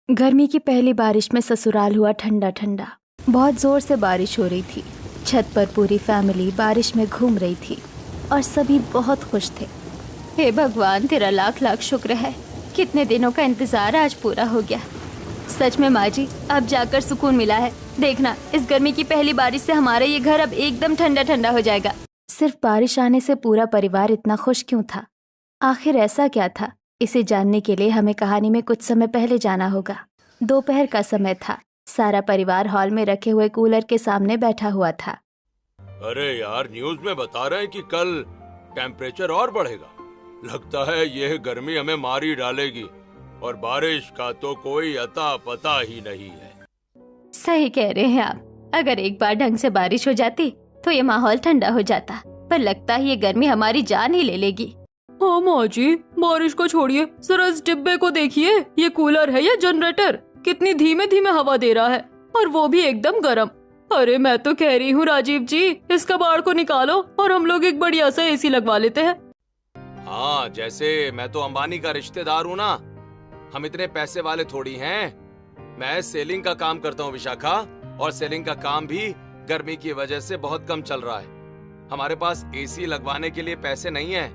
गर्मी की पहली बारिश में ससुराल हुआ ठंडा ठंडा। बहुत जोर से बारिश हो रही थी। छत पर पूरी फैमिली बारिश में घूम रही थी और सभी बहुत खुश थे। हे भगवान, तेरा लाख लाख शुक्र है, कितने दिनों का इंतजार आज पूरा हो गया। सच में माँ जी, अब जाकर सुकून मिला है। देखना, इस गर्मी की पहली बारिश से हमारा ये घर अब एकदम ठंडा ठंडा हो जाएगा। सिर्फ बारिश आने से पूरा परिवार इतना खुश क्यों था? आखिर ऐसा क्या था? इसे जानने के लिए हमें कहानी में कुछ समय पहले जाना होगा। दोपहर का समय था। सारा परिवार हॉल में रखे हुए कूलर के सामने बैठा हुआ था। अरे यार, न्यूज में बता रहे हैं कि कल टेम्परेचर और बढ़ेगा। लगता है यह गर्मी हमें मार ही डालेगी और बारिश का तो कोई अता पता ही नहीं है। सही कह रहे हैं आप। अगर एक बार ढंग से बारिश हो जाती तो ये माहौल ठंडा हो जाता, पर लगता है ये गर्मी हमारी जान ही ले लेगी। हाँ माँ जी, बारिश को छोड़िए, जरा इस डिब्बे को देखिए। ये कूलर है या जनरेटर? कितनी धीमे धीमे हवा दे रहा है, और वो भी एकदम गर्म। अरे मैं तो कह रही हूँ राजीव जी, इस कबाड़ को निकालो और हम लोग एक बढ़िया सा एसी लगवा लेते हैं। हाँ, जैसे मैं तो अंबानी का रिश्तेदार हूँ ना, हम इतने पैसे वाले थोड़ी हैं। मैं सेलिंग का काम करता हूँ विशाखा, और सेलिंग का काम भी गर्मी की वजह से बहुत कम चल रहा है। हमारे पास एसी लगवाने के लिए पैसे नहीं है,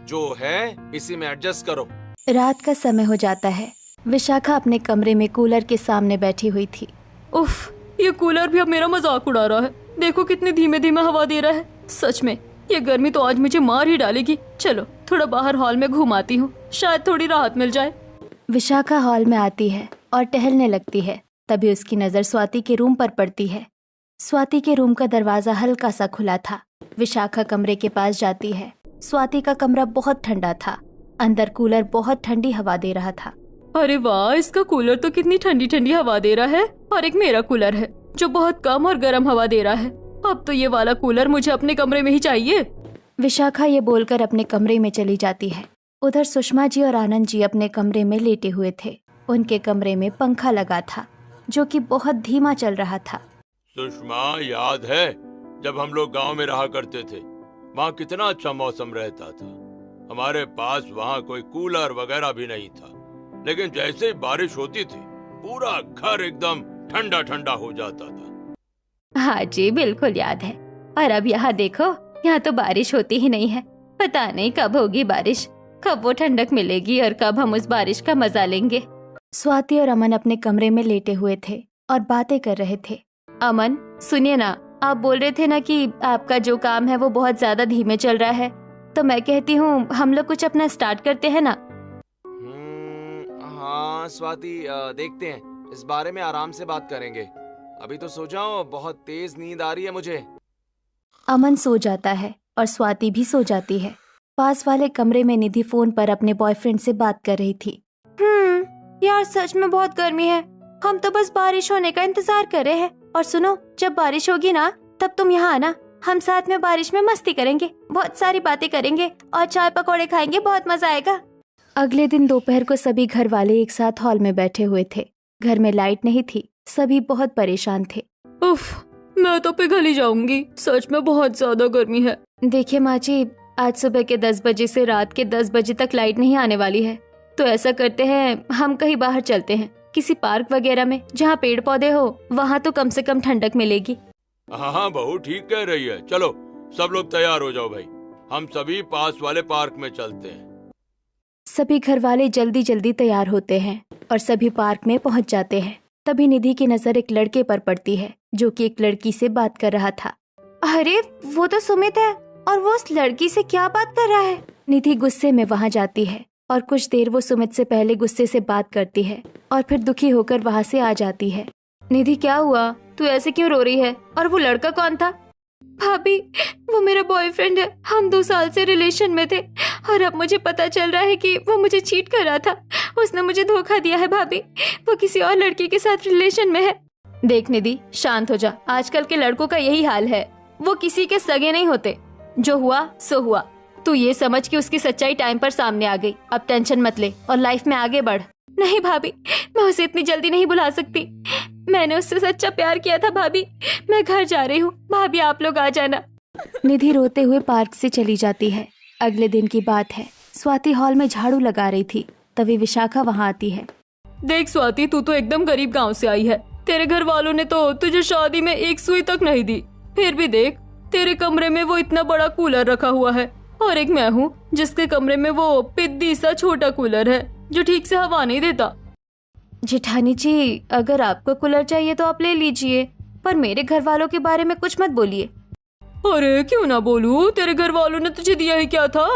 जो है इसी में एडजस्ट करो। रात का समय हो जाता है। विशाखा अपने कमरे में कूलर के सामने बैठी हुई थी। उफ, ये कूलर भी अब मेरा मजाक उड़ा रहा है। देखो कितनी धीमे धीमे हवा दे रहा है। सच में ये गर्मी तो आज मुझे मार ही डालेगी। चलो थोड़ा बाहर हॉल में घुमाती हूँ, शायद थोड़ी राहत मिल जाए। विशाखा हॉल में आती है और टहलने लगती है। तभी उसकी नजर स्वाति के रूम पर पड़ती है। स्वाति के रूम का दरवाजा हल्का सा खुला था। विशाखा कमरे के पास जाती है। स्वाति का कमरा बहुत ठंडा था। अंदर कूलर बहुत ठंडी हवा दे रहा था। अरे वाह, इसका कूलर तो कितनी ठंडी ठंडी हवा दे रहा है। और एक मेरा कूलर है जो बहुत कम और गर्म हवा दे रहा है। अब तो ये वाला कूलर मुझे अपने कमरे में ही चाहिए। विशाखा ये बोलकर अपने कमरे में चली जाती है। उधर सुषमा जी और आनंद जी अपने कमरे में लेटे हुए थे। उनके कमरे में पंखा लगा था जो कि बहुत धीमा चल रहा था। सुषमा, याद है जब हम लोग गांव में रहा करते थे, वहाँ कितना अच्छा मौसम रहता था। हमारे पास वहाँ कोई कूलर वगैरह भी नहीं था, लेकिन जैसे ही बारिश होती थी पूरा घर एकदम ठंडा ठंडा हो जाता था। हाँ जी, बिल्कुल याद है। और अब यहाँ देखो, यहाँ तो बारिश होती ही नहीं है। पता नहीं कब होगी बारिश, कब वो ठंडक मिलेगी और कब हम उस बारिश का मजा लेंगे। स्वाति और अमन अपने कमरे में लेटे हुए थे और बातें कर रहे थे। अमन, सुनिए ना, आप बोल रहे थे ना कि आपका जो काम है वो बहुत ज्यादा धीमे चल रहा है, तो मैं कहती हूँ हम लोग कुछ अपना स्टार्ट करते हैं ना। हाँ स्वाति, देखते हैं, इस बारे में आराम से बात करेंगे। अभी तो सो जाओ, बहुत तेज नींद आ रही है मुझे। अमन सो जाता है और स्वाति भी सो जाती है। पास वाले कमरे में निधि फोन पर अपने बॉयफ्रेंड से बात कर रही थी। यार सच में बहुत गर्मी है। हम तो बस बारिश होने का इंतजार कर रहे हैं। और सुनो, जब बारिश होगी ना तब तुम यहाँ आना। हम साथ में बारिश में मस्ती करेंगे, बहुत सारी बातें करेंगे और चाय पकौड़े खाएंगे, बहुत मजा आएगा। अगले दिन दोपहर को सभी घर वाले एक साथ हॉल में बैठे हुए थे। घर में लाइट नहीं थी। सभी बहुत परेशान थे। उफ, मैं तो पिघल ही जाऊंगी। सच में बहुत ज्यादा गर्मी है। देखिए माँ जी, आज सुबह के 10 बजे से रात के 10 बजे तक लाइट नहीं आने वाली है। तो ऐसा करते हैं, हम कहीं बाहर चलते हैं, किसी पार्क वगैरह में जहाँ पेड़ पौधे हो। वहाँ तो कम से कम ठंडक मिलेगी। हाँ बहू, ठीक कह रही है। चलो सब लोग तैयार हो जाओ भाई, हम सभी पास वाले पार्क में चलते हैं। सभी घर वाले जल्दी जल्दी तैयार होते हैं और सभी पार्क में पहुँच जाते हैं। तभी निधि की नजर एक लड़के पर पड़ती है जो कि एक लड़की से बात कर रहा था। अरे वो तो सुमित है, और वो उस लड़की से क्या बात कर रहा है? निधि गुस्से में वहाँ जाती है और कुछ देर वो सुमित से पहले गुस्से से बात करती है और फिर दुखी होकर वहाँ से आ जाती है। निधि, क्या हुआ? तू ऐसे क्यों रो रही है? और वो लड़का कौन था? भाभी, वो मेरा बॉयफ्रेंड है। हम 2 साल से रिलेशन में थे और अब मुझे पता चल रहा है कि वो मुझे चीट कर रहा था। उसने मुझे धोखा दिया है भाभी। वो किसी और लड़की के साथ रिलेशन में है। देख निधि, शांत हो जा। आजकल के लड़कों का यही हाल है। वो किसी के सगे नहीं होते। जो हुआ सो हुआ। तू ये समझ कि उसकी सच्चाई टाइम पर सामने आ गई। अब टेंशन मत ले और लाइफ में आगे बढ़। नहीं भाभी, मैं उसे इतनी जल्दी नहीं भुला सकती। मैंने उससे सच्चा प्यार किया था भाभी। मैं घर जा रही हूँ, भाभी आप लोग आ जाना। निधि रोते हुए पार्क से चली जाती है। अगले दिन की बात है। स्वाति हॉल में झाड़ू लगा रही थी। तभी विशाखा वहाँ आती है। देख स्वाति, तू तो एकदम गरीब गांव से आई है। तेरे घर वालों ने तो तुझे शादी में एक सुई तक नहीं दी। फिर भी देख, तेरे कमरे में वो इतना बड़ा कूलर रखा हुआ है, और एक मैं हूँ जिसके कमरे में वो पिद्दी सा छोटा कूलर है जो ठीक से हवा नहीं देता। जेठानी जी, अगर आपको कूलर चाहिए तो आप ले लीजिए, पर मेरे घर वालों के बारे में कुछ मत बोलिए। अरे क्यों ना बोलूं, तेरे घर वालों ने तुझे दिया ही क्या था?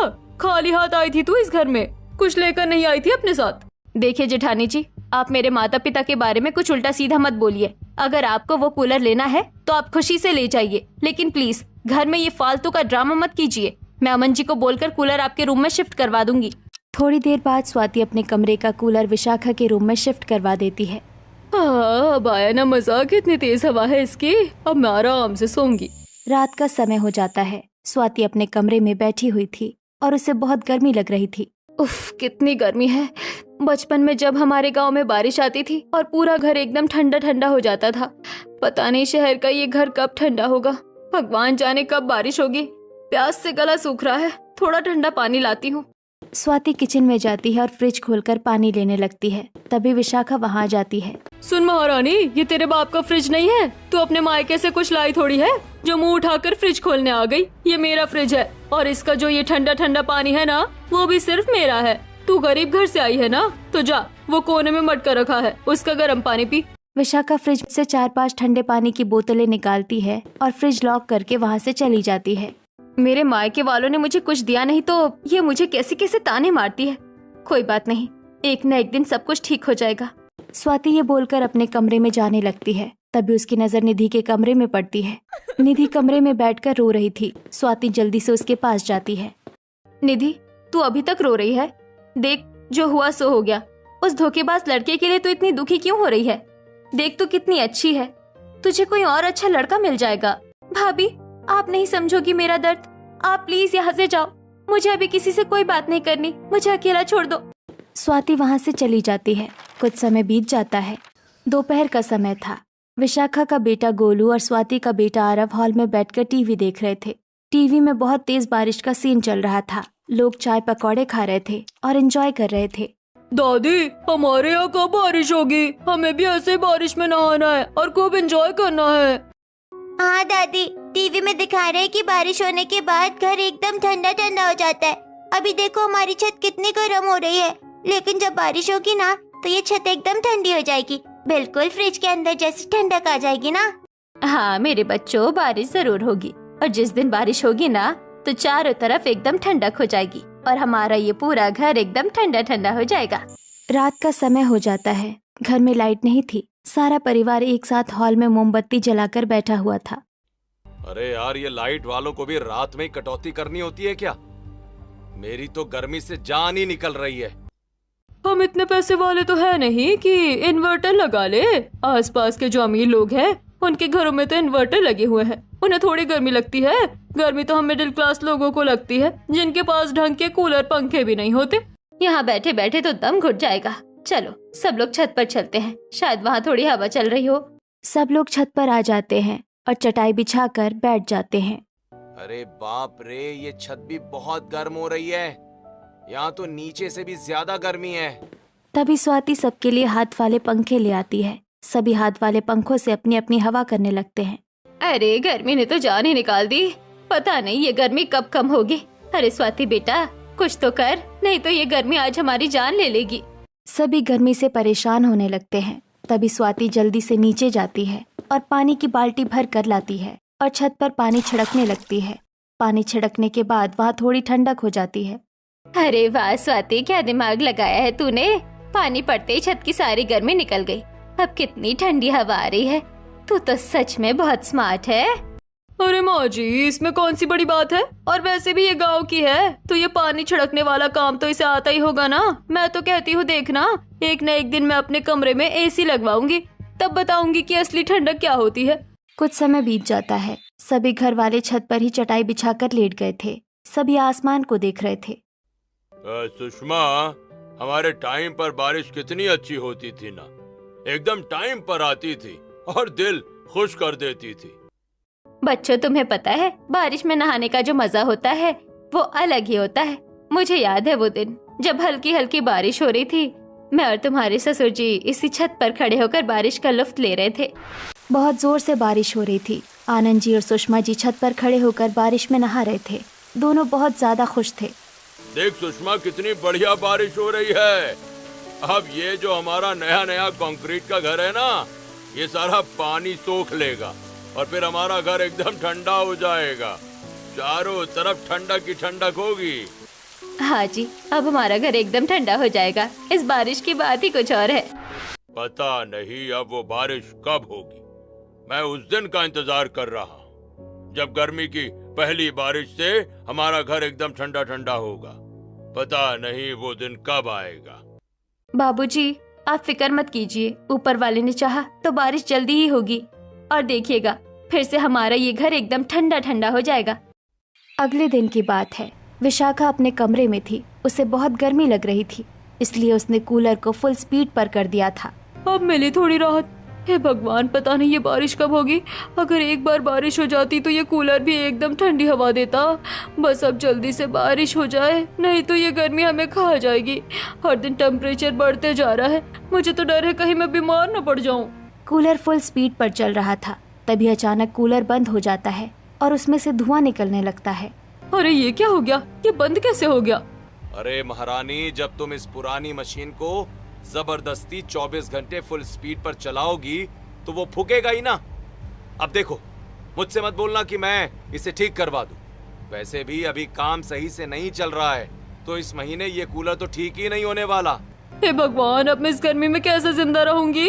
खाली हाथ आई थी तू इस घर में, कुछ लेकर नहीं आई थी अपने साथ। देखिए जेठानी जी, आप मेरे माता पिता के बारे में कुछ उल्टा सीधा मत बोलिए। अगर आपको वो कूलर लेना है तो आप खुशी से ले जाइए, लेकिन प्लीज घर में ये फालतू का ड्रामा मत कीजिए। मैं अमन जी को बोलकर कूलर आपके रूम में शिफ्ट करवा दूंगी। थोड़ी देर बाद स्वाति अपने कमरे का कूलर विशाखा के रूम में शिफ्ट करवा देती है। अब आया ना मजा, कितनी तेज हवा है इसकी। अब मैं आराम से सोऊंगी। रात का समय हो जाता है। स्वाति अपने कमरे में बैठी हुई थी और उसे बहुत गर्मी लग रही थी। उफ, कितनी गर्मी है। बचपन में जब हमारे गांव में बारिश आती थी और पूरा घर एकदम ठंडा ठंडा हो जाता था। पता नहीं शहर का ये घर कब ठंडा होगा। भगवान जाने कब बारिश होगी। प्यास से गला सूख रहा है, थोड़ा ठंडा पानी लाती हूँ। स्वाति किचन में जाती है और फ्रिज खोलकर पानी लेने लगती है। तभी विशाखा वहाँ जाती है। सुन महारानी, ये तेरे बाप का फ्रिज नहीं है। तू अपने मायके से कुछ लाई थोड़ी है जो मुंह उठाकर फ्रिज खोलने आ गई। ये मेरा फ्रिज है और इसका जो ये ठंडा ठंडा पानी है ना, वो भी सिर्फ मेरा है। तू गरीब घर से आई है ना, तो जा, वो कोने में मटका रखा है, उसका गर्म पानी पी। विशाखा फ्रिज से 4-5 ठंडे पानी की बोतलें निकालती है और फ्रिज लॉक करके वहाँ से चली जाती है। मेरे मायके वालों ने मुझे कुछ दिया नहीं तो ये मुझे कैसे कैसे ताने मारती है। कोई बात नहीं, एक न एक दिन सब कुछ ठीक हो जाएगा। स्वाति ये बोलकर अपने कमरे में जाने लगती है। तभी उसकी नजर निधि के कमरे में पड़ती है। निधि कमरे में बैठकर रो रही थी। स्वाति जल्दी से उसके पास जाती है। निधि, तू अभी तक रो रही है? देख, जो हुआ सो हो गया। उस धोखेबाज लड़के के लिए तू इतनी दुखी क्यों हो रही है? देख, तू कितनी अच्छी है, तुझे कोई और अच्छा लड़का मिल जाएगा। भाभी, आप नहीं समझोगी मेरा दर्द। आप प्लीज यहाँ से जाओ, मुझे अभी किसी से कोई बात नहीं करनी, मुझे अकेला छोड़ दो। स्वाति वहाँ से चली जाती है। कुछ समय बीत जाता है। दोपहर का समय था। विशाखा का बेटा गोलू और स्वाति का बेटा आरव हॉल में बैठकर टीवी देख रहे थे। टीवी में बहुत तेज बारिश का सीन चल रहा था। लोग चाय पकौड़े खा रहे थे और एंजॉय कर रहे थे। दादी, हमारे यहाँ कब बारिश होगी? हमें भी ऐसे बारिश में नहाना है और खूब एंजॉय करना है। हाँ दादी, टीवी में दिखा रहे हैं कि बारिश होने के बाद घर एकदम ठंडा ठंडा हो जाता है। अभी देखो हमारी छत कितनी गर्म हो रही है, लेकिन जब बारिश होगी ना तो ये छत एकदम ठंडी हो जाएगी। बिल्कुल फ्रिज के अंदर जैसी ठंडक आ जाएगी ना। हाँ मेरे बच्चों, बारिश जरूर होगी, और जिस दिन बारिश होगी ना तो चारों तरफ एकदम ठंडक हो जाएगी और हमारा ये पूरा घर एकदम ठंडा ठंडा हो जाएगा। रात का समय हो जाता है। घर में लाइट नहीं थी। सारा परिवार एक साथ हॉल में मोमबत्ती जलाकर बैठा हुआ था। अरे यार, ये लाइट वालों को भी रात में ही कटौती करनी होती है क्या? मेरी तो गर्मी से जान ही निकल रही है। हम इतने पैसे वाले तो है नहीं कि इन्वर्टर लगा ले। आसपास के जो अमीर लोग हैं उनके घरों में तो इन्वर्टर लगे हुए हैं, उन्हें थोड़ी गर्मी लगती है। गर्मी तो हम मिडिल क्लास लोगों को लगती है जिनके पास ढंग के कूलर पंखे भी नहीं होते। यहाँ बैठे बैठे तो दम घुट जाएगा। चलो सब लोग छत पर चलते हैं, शायद वहाँ थोड़ी हवा चल रही हो। सब लोग छत पर आ जाते हैं और चटाई बिछाकर बैठ जाते हैं। अरे बाप रे, ये छत भी बहुत गर्म हो रही है। यहाँ तो नीचे से भी ज्यादा गर्मी है। तभी स्वाति सबके लिए हाथ वाले पंखे ले आती है। सभी हाथ वाले पंखों से अपनी अपनी हवा करने लगते हैं। अरे गर्मी ने तो जान ही निकाल दी, पता नहीं ये गर्मी कब कम होगी। अरे स्वाति बेटा, कुछ तो कर, नहीं तो ये गर्मी आज हमारी जान ले लेगी। सभी गर्मी से परेशान होने लगते हैं। तभी स्वाति जल्दी से नीचे जाती है और पानी की बाल्टी भर कर लाती है और छत पर पानी छिड़कने लगती है। पानी छिड़कने के बाद वहाँ थोड़ी ठंडक हो जाती है। अरे वाह स्वाति, क्या दिमाग लगाया है तूने। पानी पड़ते ही छत की सारी गर्मी निकल गई। अब कितनी ठंडी हवा आ रही है। तू तो सच में बहुत स्मार्ट है। अरे माँ जी, इसमें कौन सी बड़ी बात है? और वैसे भी ये गांव की है तो ये पानी छिड़कने वाला काम तो इसे आता ही होगा ना। मैं तो कहती हूँ देखना, एक न एक दिन मैं अपने कमरे में एसी लगवाऊंगी, तब बताऊंगी कि असली ठंडक क्या होती है। कुछ समय बीत जाता है। सभी घर वाले छत पर ही चटाई बिछाकर लेट गए थे। सभी आसमान को देख रहे थे। सुषमा, हमारे टाइम पर बारिश कितनी अच्छी होती थी ना, एकदम टाइम पर आती थी और दिल खुश कर देती थी। बच्चों, तुम्हें पता है बारिश में नहाने का जो मजा होता है वो अलग ही होता है। मुझे याद है वो दिन जब हल्की हल्की बारिश हो रही थी। मैं और तुम्हारे ससुर जी इसी छत पर खड़े होकर बारिश का लुत्फ ले रहे थे। बहुत जोर से बारिश हो रही थी। आनंद जी और सुषमा जी छत पर खड़े होकर बारिश में नहा रहे थे। दोनों बहुत ज्यादा खुश थे। देख सुषमा, कितनी बढ़िया बारिश हो रही है। अब ये जो हमारा नया नया कंक्रीट का घर है ना, ये सारा पानी सोख लेगा और फिर हमारा घर एकदम ठंडा हो जाएगा। चारों तरफ ठंडक की ठंडक होगी। हाँ जी, अब हमारा घर एकदम ठंडा हो जाएगा। इस बारिश की बात ही कुछ और है। पता नहीं अब वो बारिश कब होगी। मैं उस दिन का इंतजार कर रहा हूँ जब गर्मी की पहली बारिश से हमारा घर एकदम ठंडा ठंडा होगा। पता नहीं वो दिन कब आएगा। बाबूजी, आप फिक्र मत कीजिए। ऊपर वाले ने चाहा तो बारिश जल्दी ही होगी और देखिएगा फिर से हमारा ये घर एकदम ठंडा ठंडा हो जाएगा। अगले दिन की बात है। विशाखा अपने कमरे में थी। उसे बहुत गर्मी लग रही थी, इसलिए उसने कूलर को फुल स्पीड पर कर दिया था। अब मिली थोड़ी राहत। हे भगवान, पता नहीं ये बारिश कब होगी। अगर एक बार बारिश हो जाती तो ये कूलर भी एकदम ठंडी हवा देता। बस अब जल्दी से बारिश हो जाए, नहीं तो ये गर्मी हमें खा जाएगी। हर दिन टेम्परेचर बढ़ते जा रहा है। मुझे तो डर है कहीं मैं बीमार न पड़ जाऊं। कूलर फुल स्पीड पर चल रहा था। तभी अचानक कूलर बंद हो जाता है और उसमें से धुआं निकलने लगता है। अरे ये क्या हो गया? ये बंद कैसे हो गया? अरे महारानी, जब तुम इस पुरानी मशीन को जबरदस्ती 24 घंटे फुल स्पीड पर चलाओगी तो वो फूकेगा ही ना। अब देखो, मुझसे मत बोलना कि मैं इसे ठीक करवा दूं। वैसे भी अभी काम सही से नहीं चल रहा है, तो इस महीने ये कूलर तो ठीक ही नहीं होने वाला। हे भगवान, अब मैं इस गर्मी में कैसे जिंदा रहूंगी?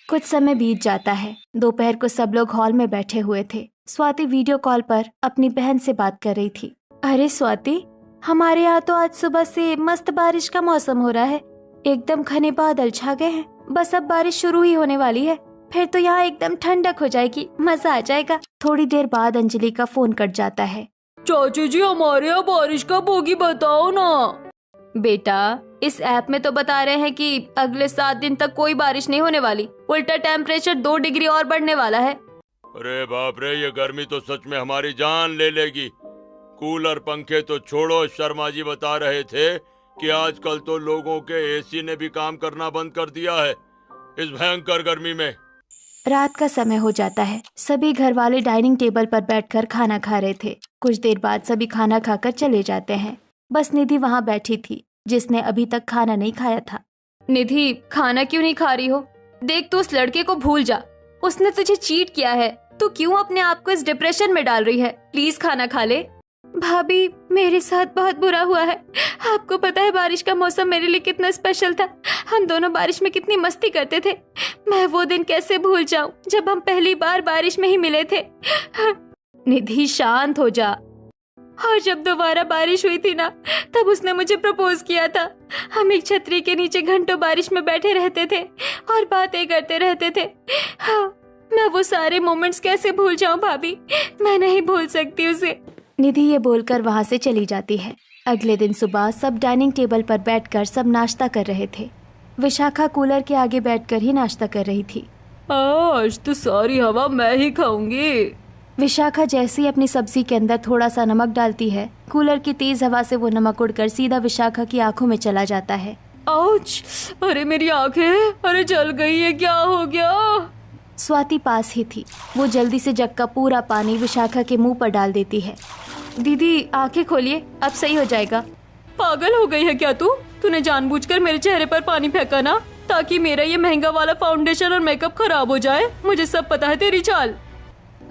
कुछ समय बीत जाता है। दोपहर को सब लोग हॉल में बैठे हुए थे। स्वाति वीडियो कॉल पर अपनी बहन से बात कर रही थी। अरे स्वाति, हमारे यहाँ तो आज सुबह से मस्त बारिश का मौसम हो रहा है। एकदम घने बादल छा गए हैं। बस अब बारिश शुरू ही होने वाली है, फिर तो यहाँ एकदम ठंडक हो जाएगी, मजा आ जाएगा। थोड़ी देर बाद अंजलि का फोन कट जाता है। चाची जी, हमारे यहाँ बारिश कब होगी बताओ ना। बेटा, इस ऐप में तो बता रहे हैं कि अगले 7 दिन तक कोई बारिश नहीं होने वाली। उल्टा टेम्परेचर 2 डिग्री और बढ़ने वाला है। अरे बाप रे, ये गर्मी तो सच में हमारी जान ले लेगी। कूलर पंखे तो छोड़ो, शर्मा जी बता रहे थे कि आजकल तो लोगों के एसी ने भी काम करना बंद कर दिया है इस भयंकर गर्मी में। रात का समय हो जाता है। सभी घर वाले डाइनिंग टेबल पर बैठकर खाना खा रहे थे। कुछ देर बाद सभी खाना खाकर चले जाते हैं। बस निधि वहाँ बैठी थी, जिसने अभी तक खाना नहीं खाया था। निधि, खाना क्यों नहीं खा रही हो? देख, तू उस लड़के को भूल जा। उसने तुझे चीट किया है। तू क्यों अपने आप को इस डिप्रेशन में डाल रही है? प्लीज खाना खा ले। भाभी, मेरे साथ बहुत बुरा हुआ है। आपको पता है बारिश का मौसम मेरे लिए कितना स्पेशल था। हम दोनों बारिश में कितनी मस्ती करते थे। मैं वो दिन कैसे भूल जाऊं जब हम पहली बार बारिश में ही मिले थे। निधि, शांत हो जा। और जब दोबारा बारिश हुई थी ना, तब उसने मुझे प्रपोज किया था। हम एक छतरी के नीचे घंटों बारिश में बैठे रहते थे और बातें करते रहते थे। हाँ, मैं वो सारे मोमेंट्स कैसे भूल जाऊं भाभी? मैं नहीं भूल सकती उसे। निधि ये बोलकर वहाँ से चली जाती है। अगले दिन सुबह सब डाइनिंग टेबल पर बैठकर सब नाश्ता कर रहे थे। विशाखा कूलर के आगे बैठकर ही नाश्ता कर रही थी। आज तो सारी हवा मैं ही खाऊंगी। विशाखा जैसे ही अपनी सब्जी के अंदर थोड़ा सा नमक डालती है, कूलर की तेज हवा से वो नमक उड़कर सीधा विशाखा की आंखों में चला जाता है। आउच! अरे मेरी आंखें, अरे जल गई है, क्या हो गया? स्वाति पास ही थी। वो जल्दी से जग का पूरा पानी विशाखा के मुंह पर डाल देती है। दीदी, आंखें खोलिए, अब सही हो जाएगा। पागल हो गई है क्या तू? तूने जानबूझकर मेरे चेहरे पर पानी फेंका ना, ताकि मेरा ये महंगा वाला फाउंडेशन और मेकअप खराब हो जाए। मुझे सब पता है तेरी चाल।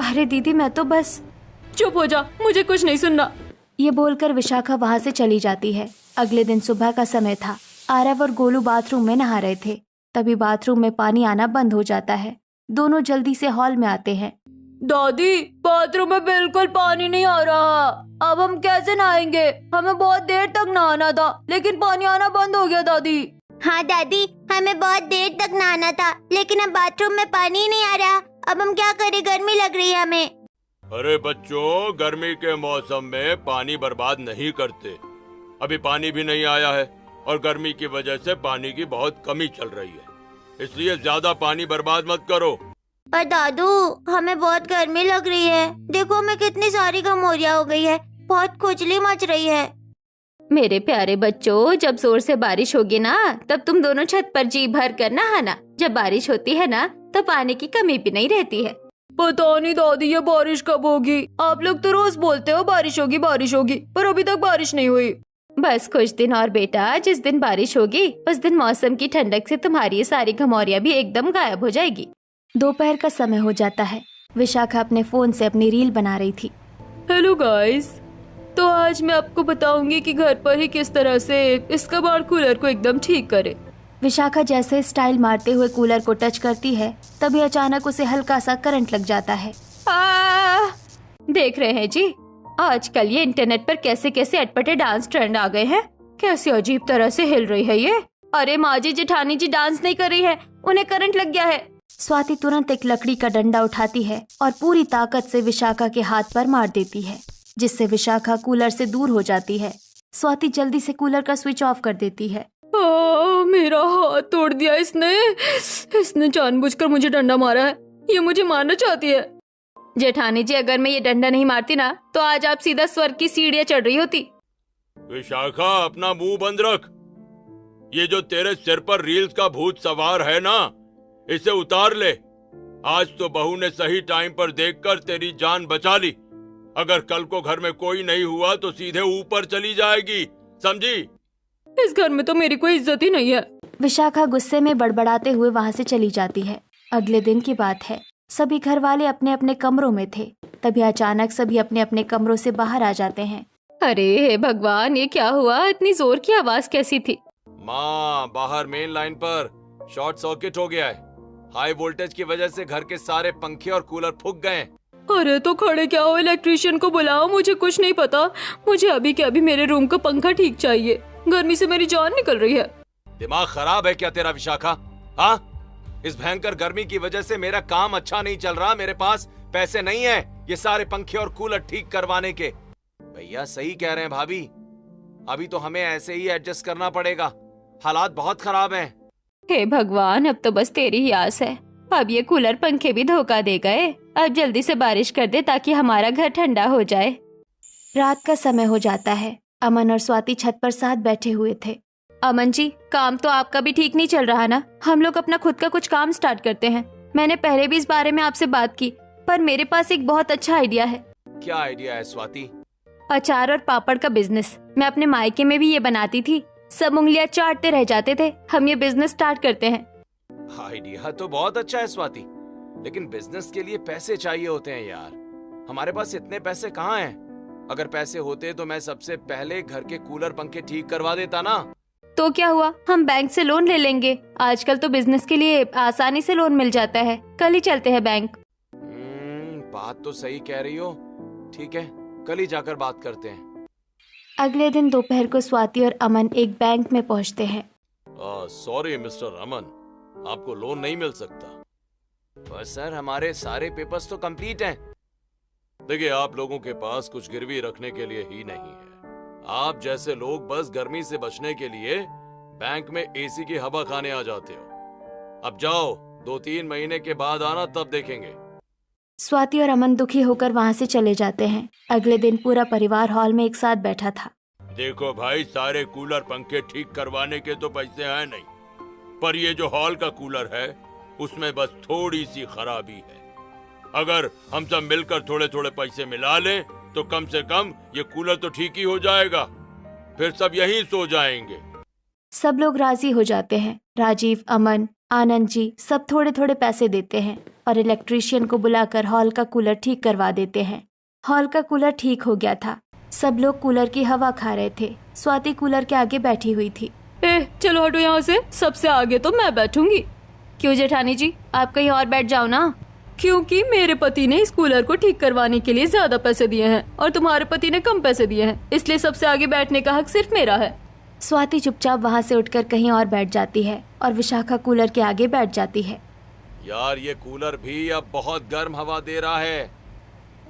अरे दीदी, मैं तो बस। चुप हो जा, मुझे कुछ नहीं सुनना। ये बोलकर विशाखा वहाँ से चली जाती है। अगले दिन सुबह का समय था। आरव और गोलू बाथरूम में नहा रहे थे। तभी बाथरूम में पानी आना बंद हो जाता है। दोनों जल्दी से हॉल में आते हैं। दादी, बाथरूम में बिल्कुल पानी नहीं आ रहा। अब हम कैसे नहाएंगे? हमें बहुत देर तक नहाना था, लेकिन पानी आना बंद हो गया दादी। हाँ दादी, हमें बहुत देर तक नहाना था, लेकिन अब बाथरूम में पानी ही नहीं आ रहा। अब हम क्या करें? गर्मी लग रही है हमें। अरे बच्चों, गर्मी के मौसम में पानी बर्बाद नहीं करते। अभी पानी भी नहीं आया है और गर्मी की वजह से पानी की बहुत कमी चल रही है, इसलिए ज्यादा पानी बर्बाद मत करो। पर दादू, हमें बहुत गर्मी लग रही है। देखो हमें कितनी सारी गमोरियाँ हो गई है, बहुत खुजली मच रही है। मेरे प्यारे बच्चों, जब जोर से बारिश होगी ना तब तुम दोनों छत पर जी भर कर नहाना। जब बारिश होती है ना तो पानी की कमी भी नहीं रहती है। पता नहीं दादी ये बारिश कब होगी। आप लोग तो रोज बोलते हो बारिश होगी, पर अभी तक बारिश नहीं हुई। बस कुछ दिन और बेटा, जिस दिन बारिश होगी उस दिन मौसम की ठंडक से तुम्हारी ये सारी घमौरियाँ भी एकदम गायब हो जाएगी। दोपहर का समय हो जाता है। विशाखा अपने फोन से अपनी रील बना रही थी। हेलो गाइस, तो आज मैं आपको बताऊंगी कि घर पर ही किस तरह से इस कबाड़ कूलर को एकदम ठीक करे। विशाखा जैसे स्टाइल मारते हुए कूलर को टच करती है तभी अचानक उसे हल्का सा करंट लग जाता है। देख रहे हैं जी, आजकल ये इंटरनेट पर कैसे कैसे अटपटे डांस ट्रेंड आ गए हैं। कैसे अजीब तरह से हिल रही है ये। अरे माँ जी, जेठानी जी डांस नहीं कर रही है, उन्हें करंट लग गया है। स्वाति तुरंत एक लकड़ी का डंडा उठाती है और पूरी ताकत से विशाखा के हाथ पर मार देती है, जिससे विशाखा कूलर से दूर हो जाती है। स्वाति जल्दी से कूलर का स्विच ऑफ कर देती है। मेरा हाथ तोड़ दिया इसने जानबूझकर मुझे डंडा मारा है। ये मुझे मारना चाहती है। जेठानी जी, अगर मैं ये डंडा नहीं मारती ना तो आज आप सीधा स्वर्ग की सीढ़ियाँ चढ़ रही होती। विशाखा, अपना मुंह बंद रख। ये जो तेरे सिर पर रील्स का भूत सवार है ना, इसे उतार ले। आज तो बहू ने सही टाइम पर देखकर तेरी जान बचा ली। अगर कल को घर में कोई नहीं हुआ तो सीधे ऊपर चली जाएगी, समझी? इस घर में तो मेरी कोई इज्जत ही नहीं है। विशाखा गुस्से में बड़बड़ाते हुए वहाँ से चली जाती है। अगले दिन की बात है। सभी घर वाले अपने अपने कमरों में थे। तभी अचानक सभी अपने अपने कमरों से बाहर आ जाते हैं। अरे भगवान, ये क्या हुआ? इतनी जोर की आवाज कैसी थी? माँ, बाहर मेन लाइन पर शॉर्ट सर्किट हो गया है। हाई वोल्टेज की वजह से घर के सारे पंखे और कूलर फूक गए। अरे तो खड़े क्या हो, इलेक्ट्रिशियन को बुलाओ। मुझे कुछ नहीं पता, मुझे अभी के अभी मेरे रूम का पंखा ठीक चाहिए। गर्मी से मेरी जान निकल रही है। दिमाग खराब है क्या तेरा विशाखा? हाँ, इस भयंकर गर्मी की वजह से मेरा काम अच्छा नहीं चल रहा। मेरे पास पैसे नहीं है ये सारे पंखे और कूलर ठीक करवाने के। भैया सही कह रहे हैं भाभी, अभी तो हमें ऐसे ही एडजस्ट करना पड़ेगा। हालात बहुत खराब हैं। हे भगवान, अब तो बस तेरी ही आस है। अब ये कूलर पंखे भी धोखा दे गए। अब जल्दी से बारिश कर दे ताकि हमारा घर ठंडा हो जाए। रात का समय हो जाता है। अमन और स्वाति छत पर साथ बैठे हुए थे। अमन जी, काम तो आपका भी ठीक नहीं चल रहा ना। हम लोग अपना खुद का कुछ काम स्टार्ट करते हैं। मैंने पहले भी इस बारे में आपसे बात की, पर मेरे पास एक बहुत अच्छा आइडिया है। क्या आइडिया है स्वाति? अचार और पापड़ का बिजनेस। मैं अपने मायके में भी ये बनाती थी। सब उंगलियां चाटते रह जाते थे। हम ये बिजनेस स्टार्ट करते हैं। आइडिया तो बहुत अच्छा है स्वाति, लेकिन बिजनेस के लिए पैसे चाहिए होते हैं यार। हमारे पास इतने पैसे कहाँ हैं? अगर पैसे होते तो मैं सबसे पहले घर के कूलर पंखे ठीक करवा देता ना। तो क्या हुआ, हम बैंक से लोन ले लेंगे। आजकल तो बिजनेस के लिए आसानी से लोन मिल जाता है। कल ही चलते हैं बैंक। बात तो सही कह रही हो। ठीक है, कल ही जाकर बात करते हैं। अगले दिन दोपहर को स्वाति और अमन एक बैंक में पहुंचते हैं। सॉरी मिस्टर अमन, आपको लोन नहीं मिल सकता। पर सर, हमारे सारे पेपर्स तो कंप्लीट हैं। देखिए, आप लोगों के पास कुछ गिरवी रखने के लिए ही नहीं है। आप जैसे लोग बस गर्मी से बचने के लिए बैंक में एसी की हवा खाने आ जाते हो। अब जाओ, 2-3 महीने के बाद आना, तब देखेंगे। स्वाति और अमन दुखी होकर वहाँ से चले जाते हैं। अगले दिन पूरा परिवार हॉल में एक साथ बैठा था। देखो भाई, सारे कूलर पंखे ठीक करवाने के तो पैसे हैं नहीं, पर ये जो हॉल का कूलर है उसमें बस थोड़ी सी खराबी है। अगर हम सब मिलकर थोड़े थोड़े पैसे मिला लें तो कम से कम ये कूलर तो ठीक ही हो जाएगा। फिर सब यहीं सो जाएंगे। सब लोग राजी हो जाते हैं। राजीव, अमन, आनंद जी सब थोड़े थोड़े पैसे देते हैं और इलेक्ट्रिशियन को बुलाकर हॉल का कूलर ठीक करवा देते हैं। हॉल का कूलर ठीक हो गया था। सब लोग कूलर की हवा खा रहे थे। स्वाति कूलर के आगे बैठी हुई थी। चलो हटो यहाँ से, सबसे आगे तो मैं बैठूंगी। क्यों जेठानी जी, आप कहीं और बैठ जाओ ना। क्योंकि मेरे पति ने इस कूलर को ठीक करवाने के लिए ज्यादा पैसे दिए हैं और तुम्हारे पति ने कम पैसे दिए हैं, इसलिए सबसे आगे बैठने का हक सिर्फ मेरा है। स्वाति चुपचाप वहाँ से उठकर कहीं और बैठ जाती है और विशाखा कूलर के आगे बैठ जाती है। यार, ये कूलर भी अब बहुत गर्म हवा दे रहा है।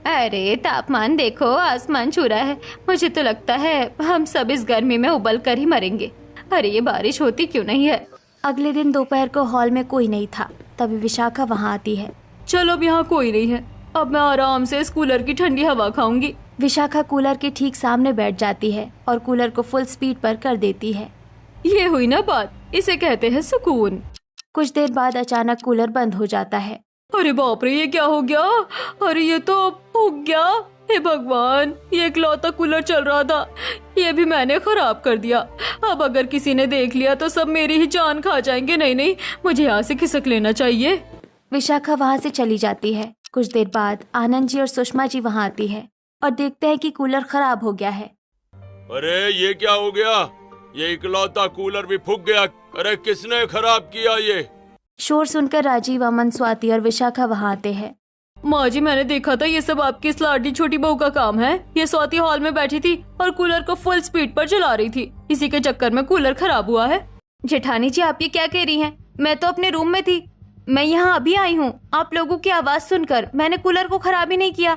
अरे तापमान देखो, आसमान छू रहा है। मुझे तो लगता है हम सब इस गर्मी में उबल कर ही मरेंगे। अरे ये बारिश होती क्यों नहीं है। अगले दिन दोपहर को हॉल में कोई नहीं था। तभी विशाखा वहाँ आती है। चलो, अब यहाँ कोई नहीं है। अब मैं आराम से इस कूलर की ठंडी हवा खाऊंगी। विशाखा कूलर के ठीक सामने बैठ जाती है और कूलर को फुल स्पीड पर कर देती है। ये हुई ना बात, इसे कहते हैं सुकून। कुछ देर बाद अचानक कूलर बंद हो जाता है। अरे बाप रे, ये क्या हो गया? अरे ये तो फूक गया। हे भगवान, ये इकलौता कूलर चल रहा था, ये भी मैंने खराब कर दिया। अब अगर किसी ने देख लिया तो सब मेरी ही जान खा जाएंगे। नहीं, मुझे यहाँ से खिसक लेना चाहिए। विशाखा वहाँ से चली जाती है। कुछ देर बाद आनंद जी और सुषमा जी वहाँ आती है और देखते हैं कि कूलर खराब हो गया है। अरे ये क्या हो गया? ये इकलौता कूलर भी फूक गया। अरे किसने खराब किया ये? शोर सुनकर राजीव, अमन, स्वाति और विशाखा वहाँ आते हैं। माँ जी, मैंने देखा था ये सब आपकी इस लाडली छोटी बहू का काम है। ये स्वाति हॉल में बैठी थी और कूलर को फुल स्पीड पर चला रही थी, इसी के चक्कर में कूलर खराब हुआ है। जेठानी जी, आप ये क्या कह रही हैं? मैं तो अपने रूम में थी, मैं यहाँ अभी आई हूँ। आप लोगों की आवाज सुनकर मैंने कूलर को खराब ही नहीं किया।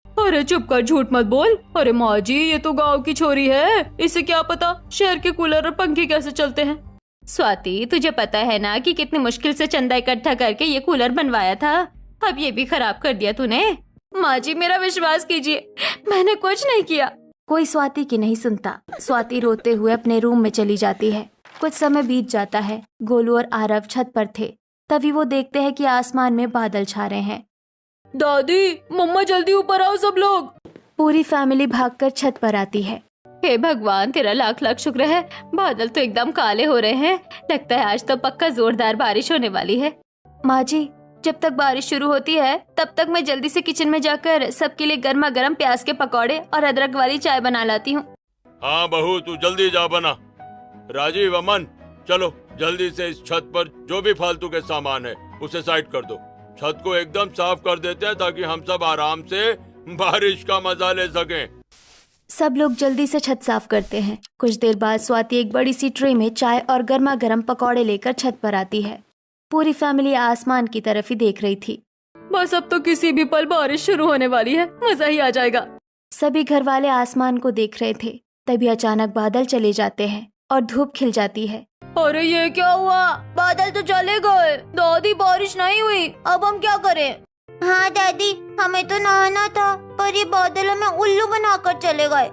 अरे चुप कर, झूठ मत बोल। अरे माँ जी, ये तो गाँव की छोरी है, इसे क्या पता शहर के कूलर और पंखे कैसे चलते हैं। स्वाति, तुझे पता है ना कि कितनी मुश्किल से चंदा इकट्ठा करके ये कूलर बनवाया था, अब ये भी खराब कर दिया तूने। माँ जी, मेरा विश्वास कीजिए, मैंने कुछ नहीं किया। कोई स्वाति की नहीं सुनता। स्वाति रोते हुए अपने रूम में चली जाती है। कुछ समय बीत जाता है। गोलू और आरव छत पर थे, तभी वो देखते हैं कि आसमान में बादल छा रहे हैं। दादी, मम्मा, जल्दी ऊपर आओ सब लोग। पूरी फैमिली भागकर छत पर आती है। हे भगवान, तेरा लाख लाख शुक्र है, बादल तो एकदम काले हो रहे हैं। लगता है आज तो पक्का जोरदार बारिश होने वाली है। माँ जी, जब तक बारिश शुरू होती है तब तक मैं जल्दी से किचन में जाकर सबके लिए गर्मा गर्म प्याज के पकौड़े और अदरक वाली चाय बना लाती हूँ। हाँ बहू, तू जल्दी जा बना। राजीव, अमन, चलो जल्दी से इस छत पर जो भी फालतू के सामान है उसे साइड कर दो। छत को एकदम साफ कर देते हैं ताकि हम सब आराम से बारिश का मजा ले सकें। सब लोग जल्दी से छत साफ करते हैं। कुछ देर बाद स्वाति एक बड़ी सी ट्रे में चाय और गर्मा गर्म पकौड़े लेकर छत पर आती है। पूरी फैमिली आसमान की तरफ ही देख रही थी। बस अब तो किसी भी पल बारिश शुरू होने वाली है, मजा ही आ जाएगा। सभी घर वाले आसमान को देख रहे थे, तभी अचानक बादल चले जाते हैं और धूप खिल जाती है। अरे ये क्या हुआ? बादल तो चले गए। दादी, बारिश नहीं हुई, अब हम क्या करें? हाँ दादी, हमें तो नहाना था, पर ये बादल हमें उल्लू बनाकर चले गए।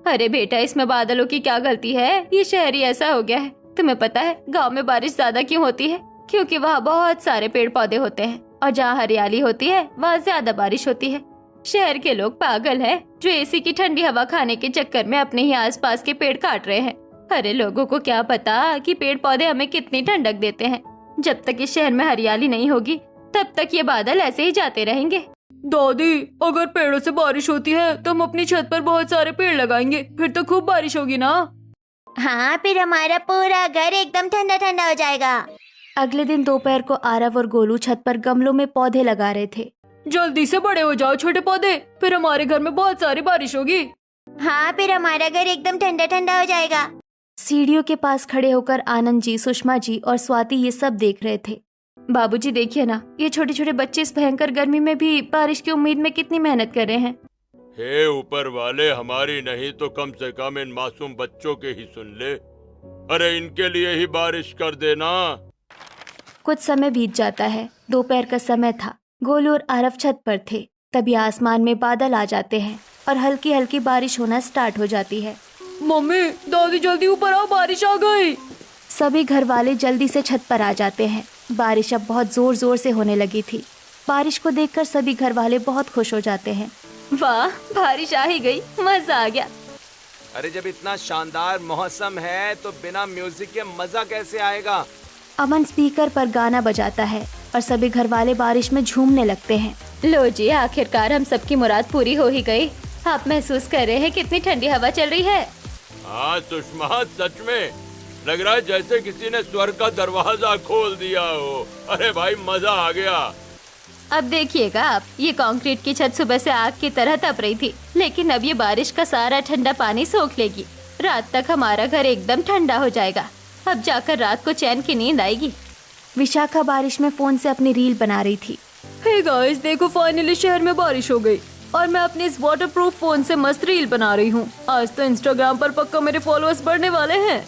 अरे बेटा, इसमें बादलों की क्या गलती है? ये शहर ही ऐसा हो गया है। तुम्हें पता है गांव में बारिश ज्यादा क्यों होती है? क्योंकि वहाँ बहुत सारे पेड़ पौधे होते हैं और जहाँ हरियाली होती है वहाँ ज्यादा बारिश होती है। शहर के लोग पागल हैं जो एसी की ठंडी हवा खाने के चक्कर में अपने ही आसपास के पेड़ काट रहे हैं। अरे लोगों को क्या पता कि पेड़ पौधे हमें कितनी ठंडक देते हैं। जब तक इस शहर में हरियाली नहीं होगी तब तक ये बादल ऐसे ही जाते रहेंगे। दादी, अगर पेड़ों से बारिश होती है तो हम अपनी छत पर बहुत सारे पेड़ लगाएंगे, फिर तो खूब बारिश होगी ना। हाँ, फिर हमारा पूरा घर एकदम ठंडा ठंडा हो जाएगा। अगले दिन दोपहर को आरव और गोलू छत पर गमलों में पौधे लगा रहे थे। जल्दी से बड़े हो जाओ छोटे पौधे, फिर हमारे घर में बहुत सारी बारिश होगी। हाँ, फिर हमारा घर एकदम ठंडा ठंडा हो जाएगा। सीढ़ियों के पास खड़े होकर आनंद जी, सुषमा जी और स्वाति ये सब देख रहे थे। बाबूजी, देखिए ना, ये छोटे छोटे बच्चे इस भयंकर गर्मी में भी बारिश की उम्मीद में कितनी मेहनत कर रहे हैं। हे ऊपर वाले, हमारी नहीं तो कम से कम इन मासूम बच्चों के ही सुन ले। अरे इनके लिए ही बारिश कर देना। कुछ समय बीत जाता है। दोपहर का समय था। गोलू और आरव छत पर थे, तभी आसमान में बादल आ जाते हैं और हल्की हल्की बारिश होना स्टार्ट हो जाती है। मम्मी, दादी, जल्दी ऊपर आओ, बारिश आ गई। सभी घर वाले जल्दी से छत पर आ जाते हैं। बारिश अब बहुत जोर जोर से होने लगी थी। बारिश को देखकर सभी घर वाले बहुत खुश हो जाते हैं। वाह, बारिश आ ही गई, मजा आ गया। अरे जब इतना शानदार मौसम है तो बिना म्यूजिक के मजा कैसे आएगा? अमन स्पीकर पर गाना बजाता है और सभी घर वाले बारिश में झूमने लगते हैं। लो जी, आखिरकार हम सबकी मुराद पूरी हो ही गई। आप महसूस कर रहे हैं कितनी ठंडी हवा चल रही है? हाँ सुषमा, सच में लग रहा है जैसे किसी ने स्वर्ग का दरवाजा खोल दिया हो। अरे भाई, मजा आ गया। अब देखिएगा आप, ये कंक्रीट की छत सुबह से आग की तरह तप रही थी, लेकिन अब ये बारिश का सारा ठंडा पानी सोख लेगी। रात तक हमारा घर एकदम ठंडा हो जाएगा। अब जाकर रात को चैन की नींद आएगी। विशाखा बारिश में फोन से अपनी रील बना रही थी। हे गाइस, देखो फाइनली शहर में बारिश हो गई और मैं अपने इस वाटरप्रूफ फोन से मस्त रील बना रही हूँ। आज तो इंस्टाग्राम पर पक्का मेरे फॉलोअर्स बढ़ने वाले हैं।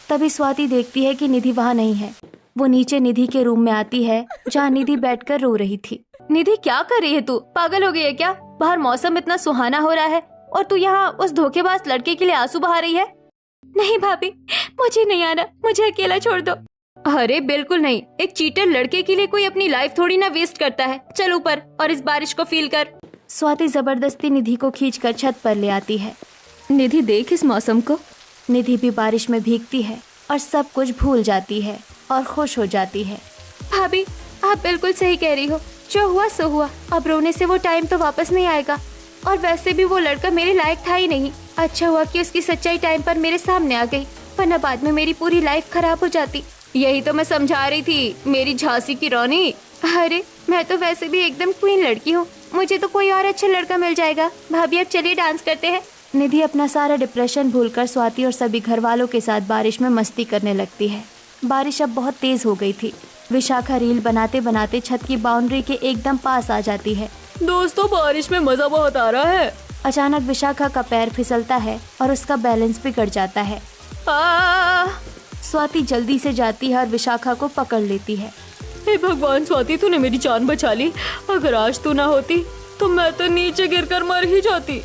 तभी स्वाति देखती है कि निधि वहाँ नहीं है। वो नीचे निधि के रूम में आती है जहाँ निधि बैठकर रो रही थी। निधि, क्या कर रही है तू? पागल हो गई है क्या? बाहर मौसम इतना सुहाना हो रहा है, और तू यहाँ उस धोखेबाज लड़के के लिए आंसू बहा रही है। नहीं भाभी, मुझे नहीं आना, मुझे अकेला छोड़ दो। अरे बिल्कुल नहीं, एक चीटर लड़के के लिए कोई अपनी लाइफ थोड़ी ना वेस्ट करता है। चल ऊपर और इस बारिश को फील कर। स्वाति जबरदस्ती निधि को खींचकर छत पर ले आती है। निधि देख इस मौसम को। निधि भी बारिश में भीगती है और सब कुछ भूल जाती है और खुश हो जाती है। भाभी, आप बिल्कुल सही कह रही हो, जो हुआ सो हुआ। अब रोने से वो टाइम तो वापस नहीं आएगा, और वैसे भी वो लड़का मेरे लायक था ही नहीं। अच्छा हुआ कि उसकी सच्चाई टाइम पर मेरे सामने आ गई, वरना बाद में मेरी पूरी लाइफ खराब हो जाती। यही तो मैं समझा रही थी मेरी झांसी की रानी। अरे मैं तो वैसे भी एकदम क्वीन लड़की हूँ, मुझे तो कोई और अच्छा लड़का मिल जाएगा। भाभी अब चलिए डांस करते हैं। निधि अपना सारा डिप्रेशन भूलकर स्वाति और सभी घर वालों के साथ बारिश में मस्ती करने लगती है। बारिश अब बहुत तेज हो गई थी। विशाखा रील बनाते बनाते छत की बाउंड्री के एकदम पास आ जाती है। दोस्तों, बारिश में मजा बहुत आ रहा है। अचानक विशाखा का पैर फिसलता है और उसका बैलेंस बिगड़ जाता है। स्वाति जल्दी से जाती है और विशाखा को पकड़ लेती है। हे भगवान स्वाति, तूने मेरी जान बचा ली। अगर आज तू ना होती तो मैं तो नीचे गिरकर मर ही जाती।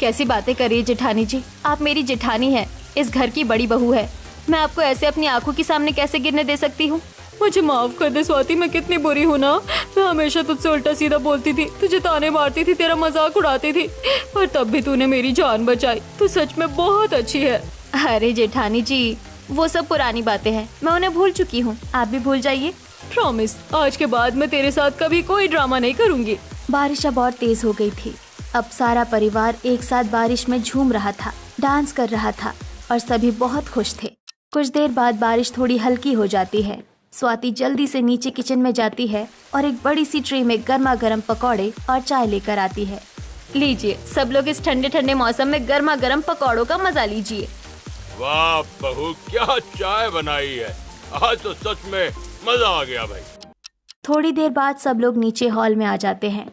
कैसी बातें कर रही है जेठानी जी, आप मेरी जेठानी हैं, इस घर की बड़ी बहू है। मैं आपको ऐसे अपनी आंखों के सामने कैसे गिरने दे सकती हूँ। मुझे माफ कर दे स्वाति, मैं कितनी बुरी हूँ ना। मैं हमेशा तुझसे उल्टा सीधा बोलती थी, तुझे ताने मारती थी, तेरा मजाक उड़ाती थी, पर तब भी तूने मेरी जान बचाई। तू सच में बहुत अच्छी है। अरे जेठानी जी, वो सब पुरानी बातें हैं, मैं उन्हें भूल चुकी हूँ, आप भी भूल जाइए। प्रॉमिस, आज के बाद मैं तेरे साथ कभी कोई ड्रामा नहीं करूँगी। बारिश अब और तेज हो गई थी। अब सारा परिवार एक साथ बारिश में झूम रहा था, डांस कर रहा था और सभी बहुत खुश थे। कुछ देर बाद बारिश थोड़ी हल्की हो जाती है। स्वाति जल्दी से नीचे किचन में जाती है और एक बड़ी सी ट्रे में गर्मा गर्म पकौड़े और चाय लेकर आती है। लीजिए सब लोग इस ठंडे ठंडे मौसम में गर्मा गर्म पकौड़ों का मजा लीजिए। वाह बहू, क्या चाय बनाई है, आज तो सच में मजा आ गया भाई। थोड़ी देर बाद सब लोग नीचे हॉल में आ जाते हैं।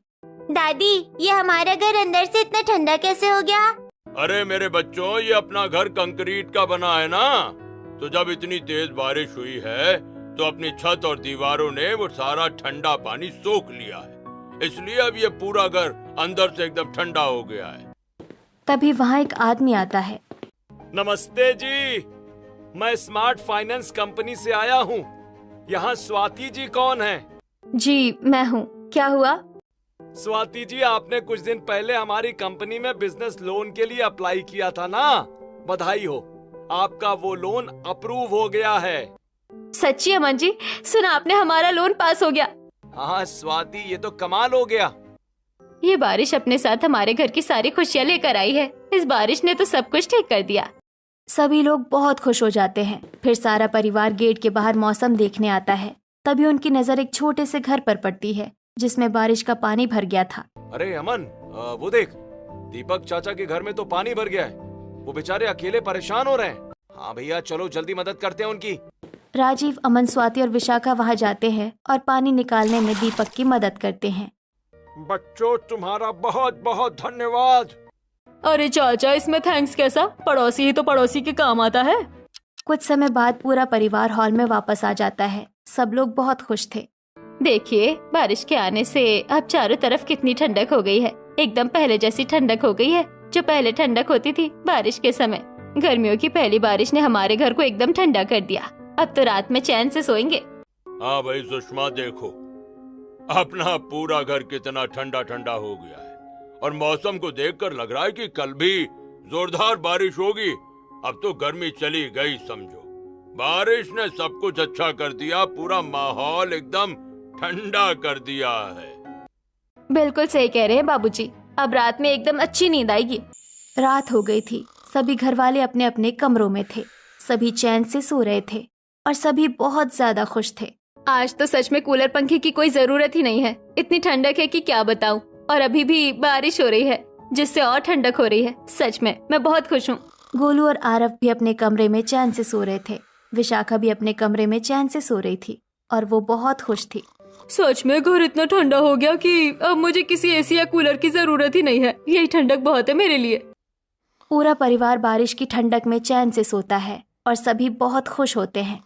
दादी, ये हमारा घर अंदर से इतना ठंडा कैसे हो गया? अरे मेरे बच्चों, ये अपना घर कंक्रीट का बना है ना, तो जब इतनी तेज बारिश हुई है तो अपनी छत और दीवारों ने वो सारा ठंडा पानी सोख लिया है, इसलिए अब ये पूरा घर अंदर से एकदम ठंडा हो गया है। तभी वहाँ एक आदमी आता है। नमस्ते जी, मैं स्मार्ट फाइनेंस कंपनी से आया हूँ। यहाँ स्वाति जी कौन है? जी मैं हूँ, क्या हुआ? स्वाति जी, आपने कुछ दिन पहले हमारी कंपनी में बिजनेस लोन के लिए अप्लाई किया था ना, बधाई हो, आपका वो लोन अप्रूव हो गया है। सच्ची अमन जी, सुना आपने, हमारा लोन पास हो गया। हाँ स्वाति, ये तो कमाल हो गया। ये बारिश अपने साथ हमारे घर की सारी खुशियाँ लेकर आई है। इस बारिश ने तो सब कुछ ठीक कर दिया। सभी लोग बहुत खुश हो जाते हैं। फिर सारा परिवार गेट के बाहर मौसम देखने आता है। तभी उनकी नजर एक छोटे से घर पर पड़ती है जिसमें बारिश का पानी भर गया था। अरे अमन, वो देख, दीपक चाचा के घर में तो पानी भर गया है, वो बेचारे अकेले परेशान हो रहे हैं। हाँ भैया, चलो जल्दी मदद करते हैं उनकी। राजीव, अमन, स्वाति और विशाखा वहाँ जाते हैं और पानी निकालने में दीपक की मदद करते हैं। बच्चों, तुम्हारा बहुत बहुत धन्यवाद। अरे चाचा, इसमें थैंक्स कैसा, पड़ोसी ही तो पड़ोसी के काम आता है। कुछ समय बाद पूरा परिवार हॉल में वापस आ जाता है। सब लोग बहुत खुश थे। देखिए, बारिश के आने से अब चारों तरफ कितनी ठंडक हो गई है। एकदम पहले जैसी ठंडक हो गई है, जो पहले ठंडक होती थी बारिश के समय। गर्मियों की पहली बारिश ने हमारे घर को एकदम ठंडा कर दिया। अब तो रात में चैन से सोएंगे। हाँ भाई सुषमा, देखो अपना पूरा घर कितना ठंडा ठंडा हो गया है, और मौसम को देखकर लग रहा है कि कल भी जोरदार बारिश होगी। अब तो गर्मी चली गई समझो। बारिश ने सब कुछ अच्छा कर दिया, पूरा माहौल एकदम ठंडा कर दिया है। बिल्कुल सही कह रहे हैं बाबूजी, अब रात में एकदम अच्छी नींद आएगी। रात हो गई थी। सभी घर वाले अपने अपने कमरों में थे। सभी चैन से सो रहे थे और सभी बहुत ज्यादा खुश थे। आज तो सच में कूलर पंखे की कोई जरूरत ही नहीं है। इतनी ठंडक है कि क्या बताऊं, और अभी भी बारिश हो रही है जिससे और ठंडक हो रही है। सच में मैं बहुत खुश हूँ। गोलू और आरव भी अपने कमरे में चैन से सो रहे थे। विशाखा भी अपने कमरे में चैन से सो रही थी और वो बहुत खुश थी। सच में घर इतना ठंडा हो गया कि अब मुझे किसी एसी या कूलर की जरूरत ही नहीं है। यही ठंडक बहुत है मेरे लिए। पूरा परिवार बारिश की ठंडक में चैन से सोता है और सभी बहुत खुश होते हैं।